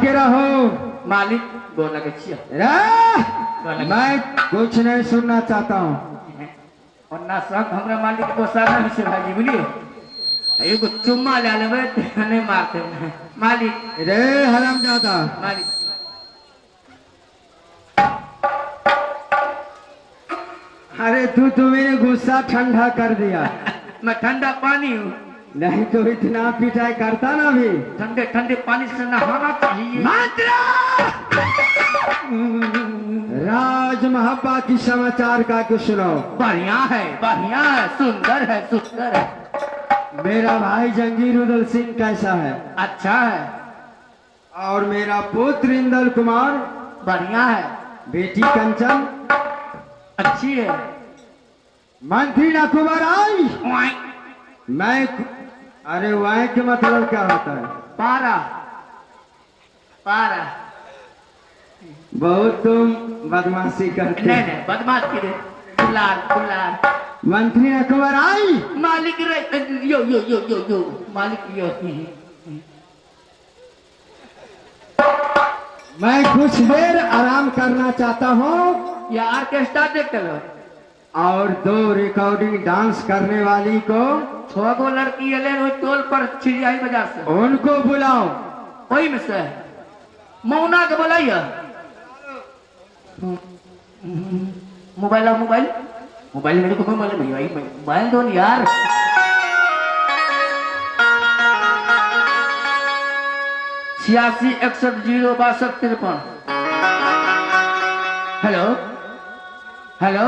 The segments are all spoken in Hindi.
के रहो मालिक बोला के छिया मैं कुछ नहीं सुनना चाहता हूँ और ना सब हमरा मालिक को सारा से भाजी बोलियो एगो चुम्मा ले लेबे नहीं मारते मालिक रे हरामजादा मालिक अरे तू मेरे गुस्सा ठंडा कर दिया मैं ठंडा पानी हूँ नहीं तो इतना पिटाई करता ना भी ठंडे ठंडे पानी से नहाना चाहिए राज महापा की समाचार का कुछ सुनो बढ़िया है सुंदर है मेरा भाई जंगीर उदल सिंह कैसा है अच्छा है और मेरा पुत्र इंदल कुमार बढ़िया है बेटी कंचन अच्छी है मंत्री नकुबर आई मैं अरे वाई के मतलब क्या होता है पारा बहुत तुम बदमाशी करते नहीं बदमाश की गुलाल मंत्री नकुबर आई मालिक रे यो मालिक यो मैं कुछ देर आराम करना चाहता हूँ या ऑर्केस्ट्रा देखते हो और 2 रिकॉर्डिंग डांस करने वाली को 6 गो लड़की एले टोल पर चिड़ियाई बाजार से उनको बुलाओ वही में से मौना के बुलाइए मोबाइल मेरे को मोबाइल दो यार छियासी 61 062 53 हेलो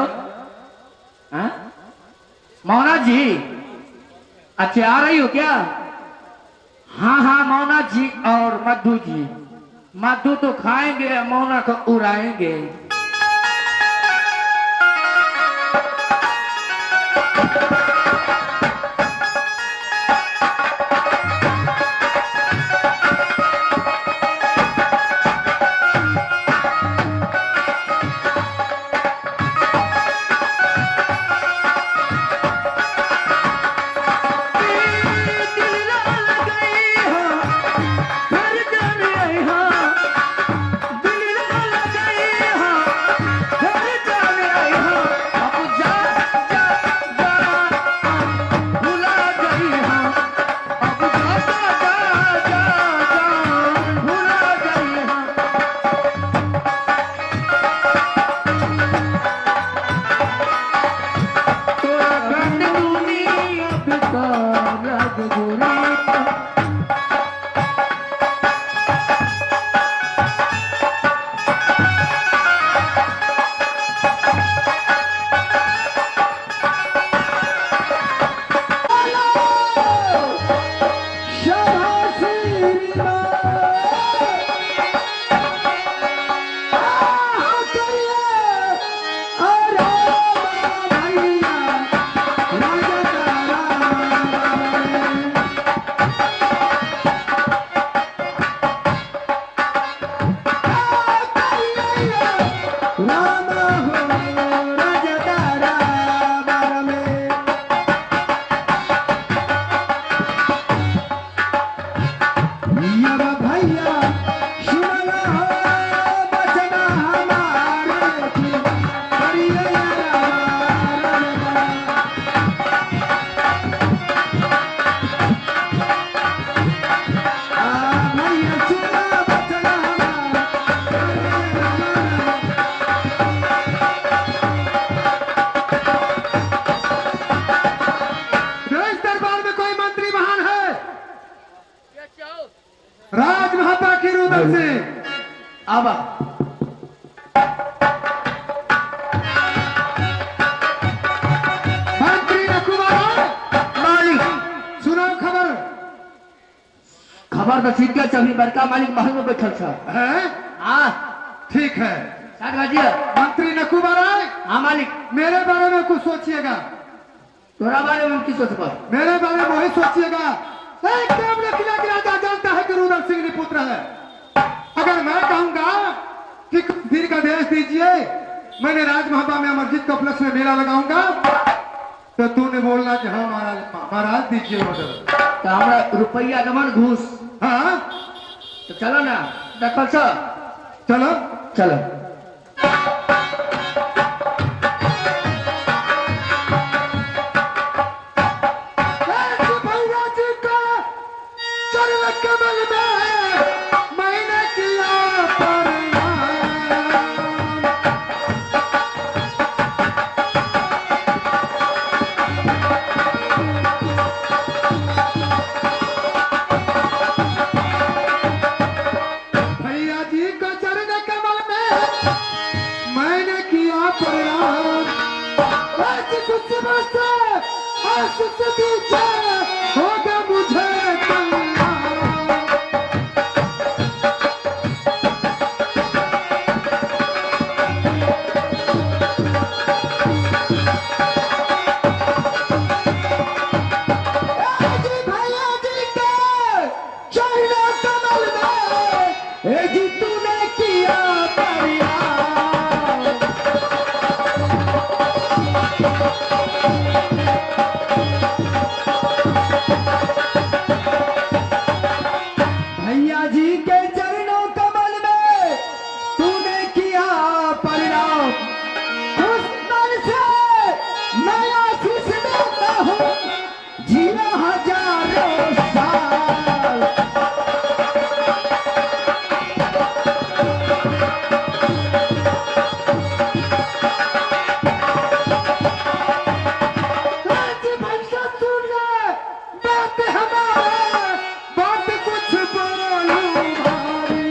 हाँ मौना जी अच्छा आ रही हो क्या हाँ मौना जी और मधु तो खाएंगे मौना को उड़ाएंगे राज महापा की रुदल से आवा मंत्री नकुबर मालिक सुनो खबर तो ठीक है चली बड़का मालिक महल में बैठल है हाँ ठीक है मंत्री नकुबर हाँ मालिक मेरे बारे में कुछ सोचिएगा तोरा बारे में की सोचबा मेरे बारे में वही सोचिएगा राजा जानता है कि रुदल सिंह पुत्र है अगर मैं कहूंगा कि फिर का देश दीजिए मैंने राज महापा में अमरजीत के उपलक्ष्य में मेला लगाऊंगा तो तूने बोलना कि हाँ महाराज दीजिए ऑर्डर तो हमारा रुपया दमन घूस हाँ तो चलो ना देखो सर, चलो चलो। भैया जी का चरण कमल में मैंने किया प्रणाम। भैया जी का चरण कमल में मैंने किया प्रणाम। आज कुछ बरसे आशीष दीजिए होगा मुझे कल्याण। आज भैया जी के चरण कमल में ए जी तूने किया प्रणाम। भैया जी के चरणों कमल में तूने किया परिणाम। उस मन से मैं आशीष देता हूँ, जीना हजारों साल। आज भैया सुन ले बात हमारे, बात कुछ बोलूं भारी।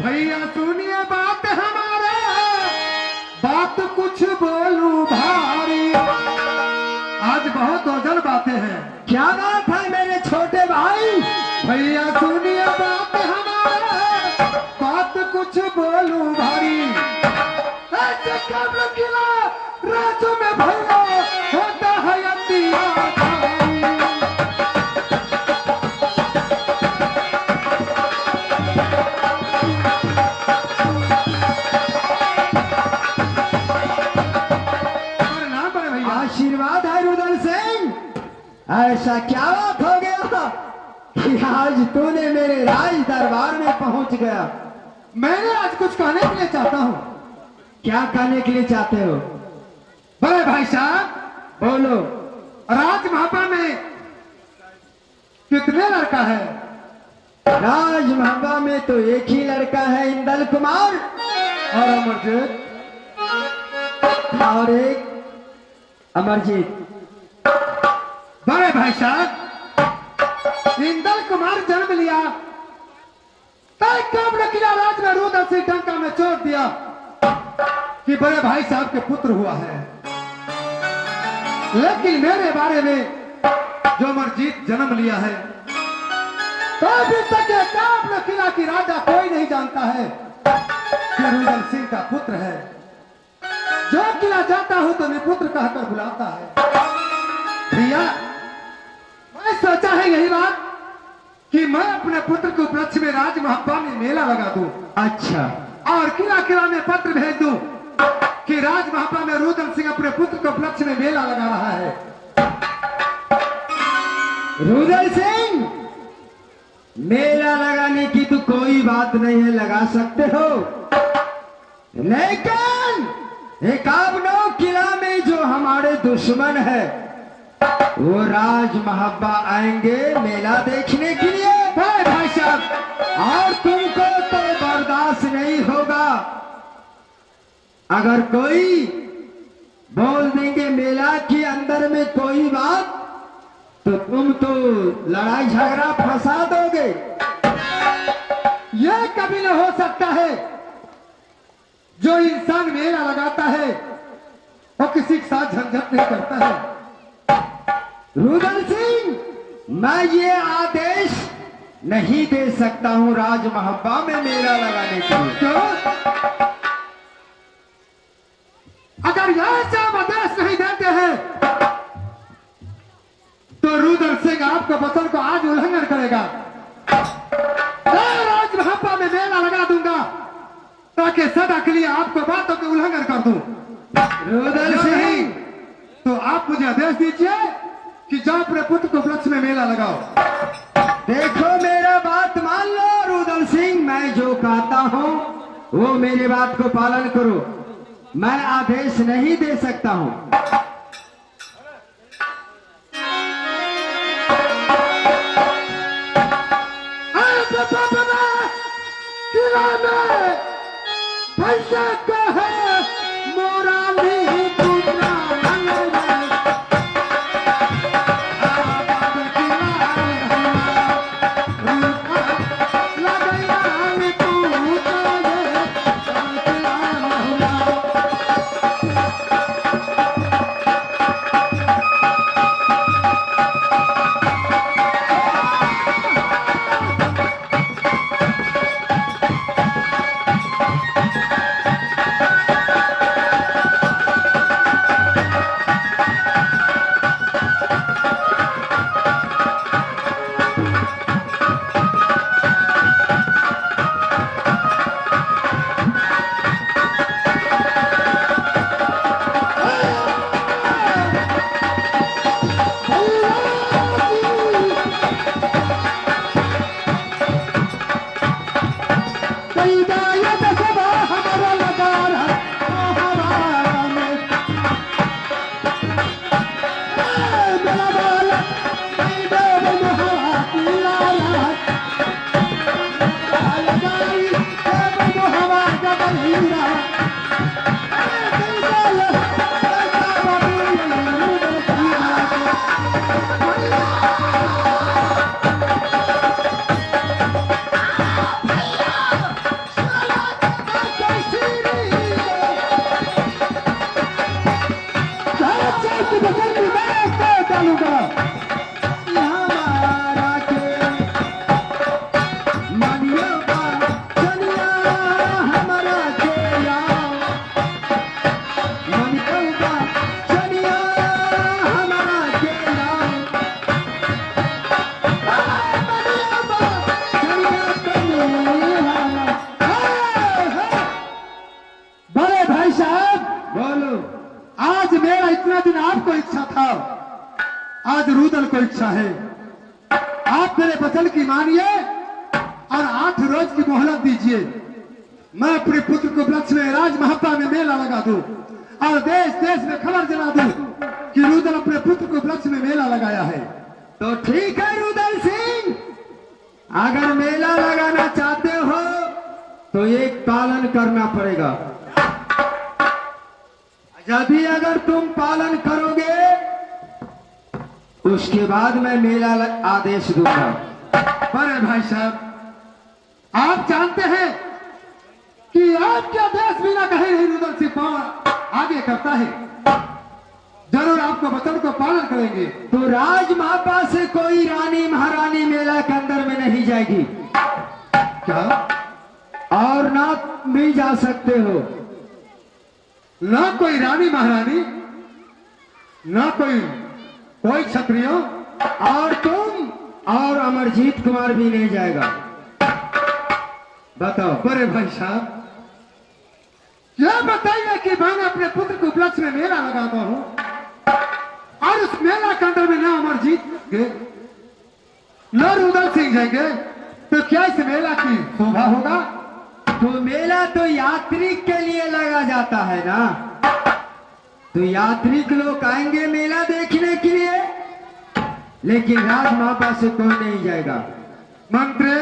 भैया सुनिए बात हमारे, बात कुछ बोलूं भारी। आज बहुत ओझल बातें हैं। क्या बात है मेरे छोटे भाई? भैया सुनिए बात हमारे, बात कुछ बोलूं भारी। ऐसे कब्र किला राजू में भैया होता है अत्याचारी। प्रणाम बड़े भैया। आशीर्वाद है रुदल सिंह। ऐसा क्या बात हो गया कि आज तूने मेरे राज दरबार में पहुंच गया? मैंने आज कुछ कहने के लिए चाहता हूँ। क्या कहने के लिए चाहते हो? बड़े भाई साहब, बोलो। राज महापा में कितने लड़का है? राज महबा में तो एक ही लड़का है, इंदल कुमार, और अमरजीत। और एक अमरजीत। बड़े भाई साहब, इंदल कुमार जन्म लिया, तय कब्र किला राज में रुदल सिंह डंका में छोड़ दिया कि बड़े भाई साहब के पुत्र हुआ है। लेकिन मेरे बारे में जो अमरजीत जन्म लिया है, तो अभी तक ये कब्र किला की राजा कोई नहीं जानता है कि रुदल सिंह का पुत्र है। जो किला जाता हूं तो मैं पुत्र कहकर बुलाता है। भैया, मैं सोचा है यही बात कि मैं अपने पुत्र के उपलक्ष्य में राज महापा में मेला लगा दूं। अच्छा, और किला किला में पत्र भेज दूं कि राज महापा में रुदल सिंह अपने पुत्र के उपलक्ष्य में मेला लगा रहा है। रुदल सिंह, मेला लगाने की तो कोई बात नहीं है, लगा सकते हो। लेकिन एकावनों किला में जो हमारे दुश्मन है वो राज महाबा आएंगे मेला देखने के लिए। भाई साहब, और तुमको तो बर्दाश्त नहीं होगा। अगर कोई बोल देंगे मेला के अंदर में कोई बात, तो तुम तो लड़ाई झगड़ा फंसा दोगे। यह कभी न हो सकता है। जो इंसान मेला लगाता है वो किसी के साथ झंझट नहीं करता है। रुदल सिंह, मैं ये आदेश नहीं दे सकता हूं राज महाबा में मेला लगाने के लिए। क्यों? अगर यह सब आदेश नहीं देते हैं तो रुदल सिंह आपके वचन को आज उल्लंघन करेगा। मैं राज महापा में मेला लगा दूंगा तो के सदा के लिए आपको बातों के उल्लंघन कर दूं। रुदल सिंह, तो आप मुझे आदेश दीजिए कि जाओ अपने पुत्र को वृक्ष में मेला लगाओ। देखो मेरा बात मान लो रुदल सिंह, मैं जो कहता हूँ वो मेरी बात को पालन करो। मैं आदेश नहीं दे सकता हूँ। भैया का है मोरा नहीं पुत्रा आज रुदल को इच्छा है, आप मेरे वचन की मानिए और 8 रोज की मोहलत दीजिए। मैं अपने पुत्र को वृक्ष में राज महब्बा में मेला लगा दूं और देश देश में खबर जला दूं कि रुदल अपने पुत्र को वृक्ष में मेला लगाया है। तो ठीक है रुदल सिंह, अगर मेला लगाना चाहते हो तो एक पालन करना पड़ेगा। यदि अगर तुम पालन करोगे उसके बाद मैं मेला आदेश दूंगा। पर भाई साहब, आप जानते हैं कि आपके आदेश बिना कहे नहीं रुदल सिंह पावर आगे करता है। जरूर आपको वचन को पालन करेंगे। तो राज महापा से कोई रानी महारानी मेला के अंदर में नहीं जाएगी क्या? और ना भी जा सकते हो। ना कोई रानी महारानी, ना कोई क्षत्रिय, और तुम और अमरजीत कुमार भी नहीं जाएगा। बताओ। बड़े भाई साहब, यह बताइए कि मैंने अपने पुत्र को वृक्ष में मेला लगाता हूं और उस मेला के अंदर में ना अमरजीत गए न रुदल सिंह जाएंगे, तो क्या इस मेला की शोभा होगा? तो मेला तो यात्री के लिए लगा जाता है ना, तो यात्री लोग आएंगे मेला देखने के लिए, लेकिन राज महापा से कोई नहीं जाएगा। मंत्री,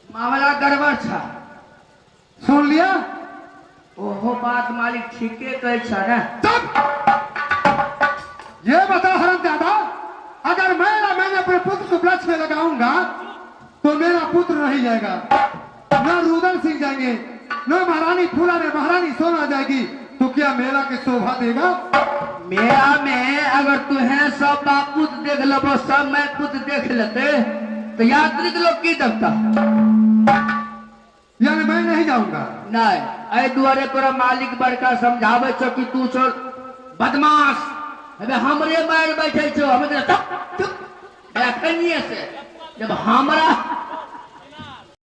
मामला गड़बड़ था। सुन लिया? ओहो, बात मालिक ठीके कहे छा ना। तब ये बता हरमजादा, अगर मैंने अपने पुत्र को वृक्ष में लगाऊंगा तो मेरा पुत्र नहीं जाएगा, न रुदल सिंह जाएंगे, न महारानी फूला ने महारानी सोना जाएगी, तो क्या मेला की शोभा देगा? मेला में अगर तुम्हें सब बापूत देख लो, सब मैं पुत्र देख लेते तो यात्री लोग की देखता। यानी मैं नहीं जाऊंगा? नहीं, अरे दुआरे तोरा मालिक बड़का समझावे छो कि तू छो बदमाश, अबे हमरे मार बैठे छो, हमें से जब हमरा